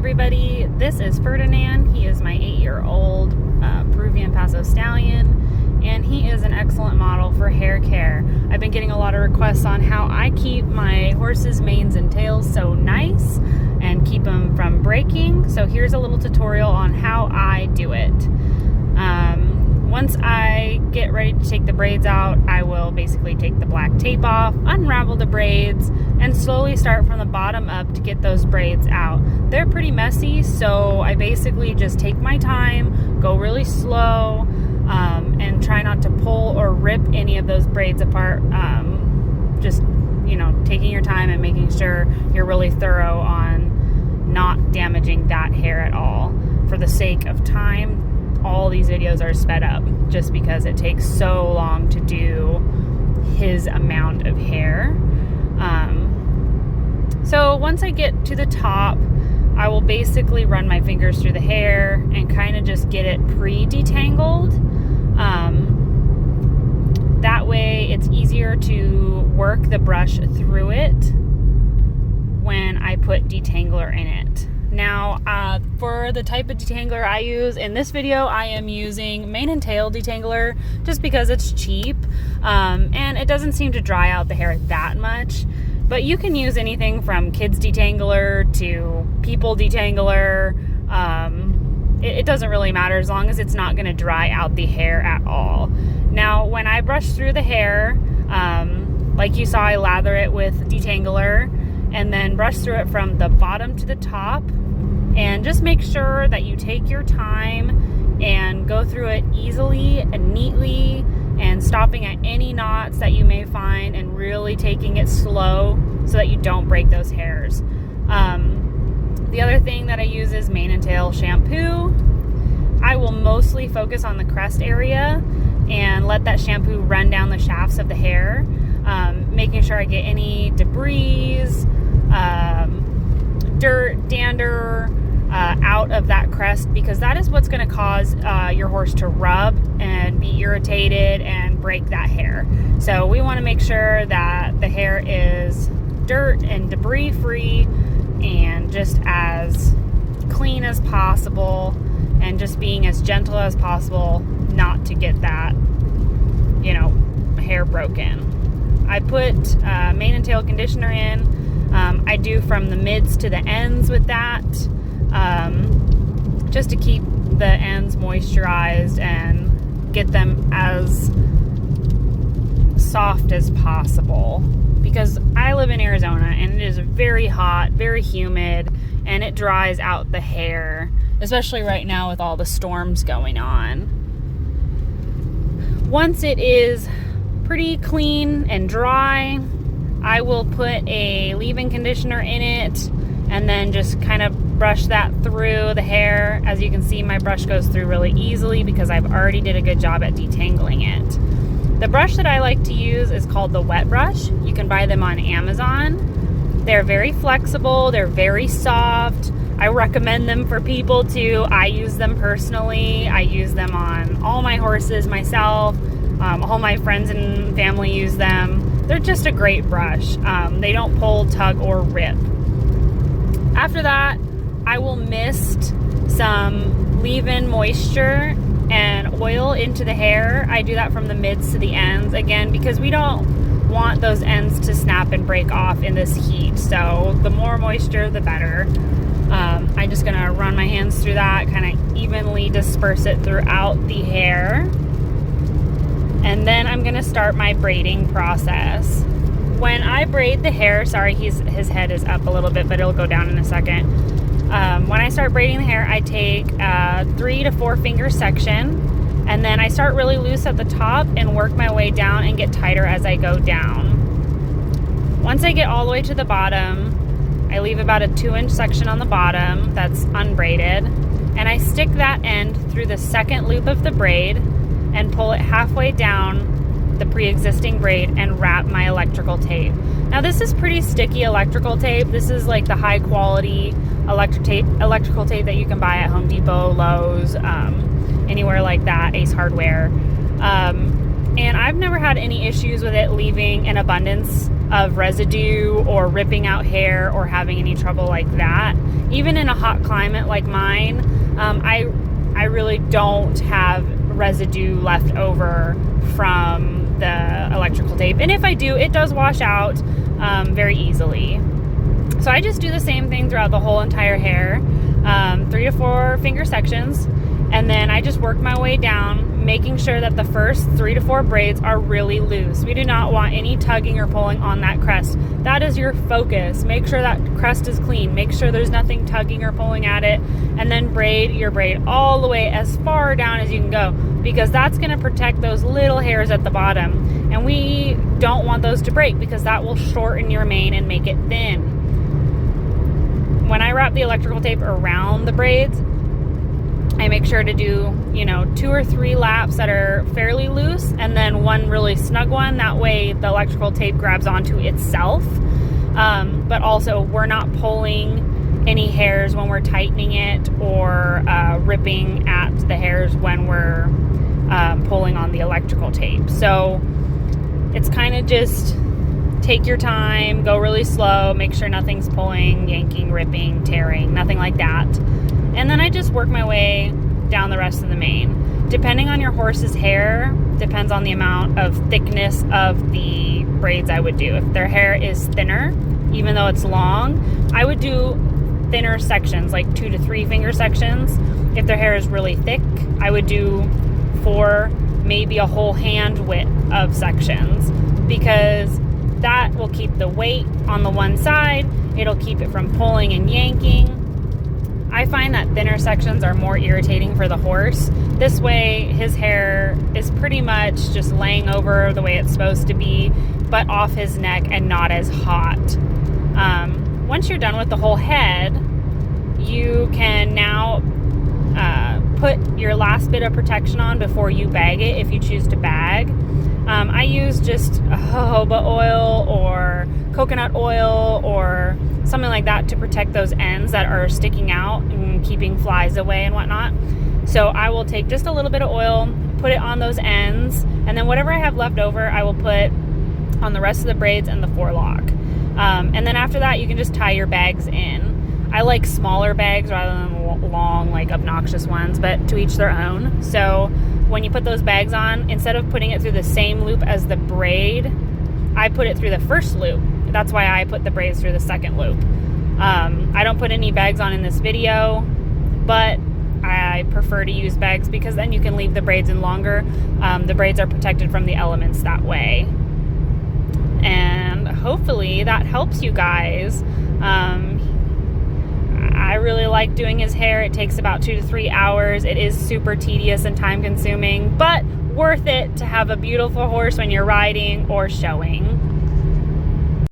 everybody, this is Ferdinand. He is my 8-year-old Peruvian Paso stallion, and he is an excellent model for hair care. I've been getting a lot of requests on how I keep my horses' manes and tails so nice and keep them from breaking. So here's a little tutorial on how I do it. Once I get ready to take the braids out, I will basically take the black tape off, unravel the braids, and slowly start from the bottom up to get those braids out. They're pretty messy, so I basically just take my time, go really slow, and try not to pull or rip any of those braids apart. Just, taking your time and making sure you're really thorough on not damaging that hair at all. For the sake of time, all these videos are sped up just because it takes so long to do his amount of hair. So once I get to the top, I will basically run my fingers through the hair and kind of just get it pre-detangled. That way it's easier to work the brush through it when I put detangler in it. Now, for the type of detangler I use, in this video I am using mane and tail detangler just because it's cheap, and it doesn't seem to dry out the hair that much. But you can use anything from kids detangler to people detangler. It doesn't really matter as long as it's not going to dry out the hair at all. Now, when I brush through the hair, like you saw, I lather it with detangler and then brush through it from the bottom to the top, and just make sure that you take your time and go through it easily and neatly, and stopping at any knots that you may find and really taking it slow so that you don't break those hairs. The other thing that I use is mane and tail shampoo. I will mostly focus on the crest area and let that shampoo run down the shafts of the hair, making sure I get any debris, dirt, dander out of that crest, because that is what's going to cause your horse to rub and be irritated and break that hair. So we want to make sure that the hair is dirt and debris free and just as clean as possible, and just being as gentle as possible not to get that hair broken. I put mane and tail conditioner in. I do from the mids to the ends with that, just to keep the ends moisturized and get them as soft as possible, because I live in Arizona and it is very hot, very humid, and it dries out the hair, especially right now with all the storms going on. Once it is pretty clean and dry, I will put a leave-in conditioner in it and then just kind of brush that through the hair. As you can see, my brush goes through really easily because I've already did a good job at detangling it. The brush that I like to use is called the wet brush. You can buy them on Amazon. They're very flexible, they're very soft. I recommend them for people too. I use them personally. I use them on all my horses myself. All my friends and family use them. They're just a great brush. They don't pull, tug, or rip. After that, I will mist some leave-in moisture and oil into the hair. I do that from the mids to the ends, again, because we don't want those ends to snap and break off in this heat. So the more moisture, the better. I'm just gonna run my hands through that, kind of evenly disperse it throughout the hair. And then I'm gonna start my braiding process. When I braid the hair, sorry, his head is up a little bit, but it'll go down in a second. When I start braiding the hair, I take a 3 to 4 finger section, and then I start really loose at the top and work my way down and get tighter as I go down. Once I get all the way to the bottom, I leave about a 2-inch section on the bottom that's unbraided, and I stick that end through the second loop of the braid and pull it halfway down the pre-existing braid and wrap my electrical tape. Now this is pretty sticky electrical tape. This is like the high quality electrical tape that you can buy at Home Depot, Lowe's, anywhere like that, Ace Hardware. And I've never had any issues with it leaving an abundance of residue or ripping out hair or having any trouble like that. Even in a hot climate like mine, I really don't have residue left over from the electrical tape. And if I do, it does wash out very easily. So I just do the same thing throughout the whole entire hair, 3 to 4 finger sections. And then I just work my way down, making sure that the first 3 to 4 braids are really loose. We do not want any tugging or pulling on that crest. That is your focus. Make sure that crest is clean. Make sure there's nothing tugging or pulling at it. And then braid your braid all the way as far down as you can go, because that's going to protect those little hairs at the bottom. And we don't want those to break, because that will shorten your mane and make it thin. When I wrap the electrical tape around the braids, I make sure to do, 2 or 3 laps that are fairly loose, and then one really snug one. That way the electrical tape grabs onto itself. But also, we're not pulling any hairs when we're tightening it, or ripping at the hairs when we're pulling on the electrical tape. So it's kind of just take your time, go really slow, make sure nothing's pulling, yanking, ripping, tearing, nothing like that. And then I just work my way down the rest of the mane. Depending on your horse's hair, depends on the amount of thickness of the braids I would do. If their hair is thinner, even though it's long, I would do thinner sections, like 2 to 3 finger sections. If their hair is really thick, I would do 4, maybe a whole hand width of sections, because that will keep the weight on the one side. It'll keep it from pulling and yanking. I find that thinner sections are more irritating for the horse. This way, his hair is pretty much just laying over the way it's supposed to be, but off his neck and not as hot. Once you're done with the whole head, you can now put your last bit of protection on before you bag it, if you choose to bag. I use just jojoba oil or coconut oil or something like that to protect those ends that are sticking out and keeping flies away and whatnot. So I will take just a little bit of oil, put it on those ends, and then whatever I have left over, I will put on the rest of the braids and the forelock. And then after that, you can just tie your bags in. I like smaller bags rather than long, like obnoxious ones, but to each their own. So when you put those bags on, instead of putting it through the same loop as the braid, I put it through the first loop. That's why I put the braids through the second loop. I don't put any bags on in this video, but I prefer to use bags because then you can leave the braids in longer. The braids are protected from the elements that way. And hopefully that helps you guys. I really like doing his hair. It takes about 2 to 3 hours. It is super tedious and time consuming, but worth it to have a beautiful horse when you're riding or showing.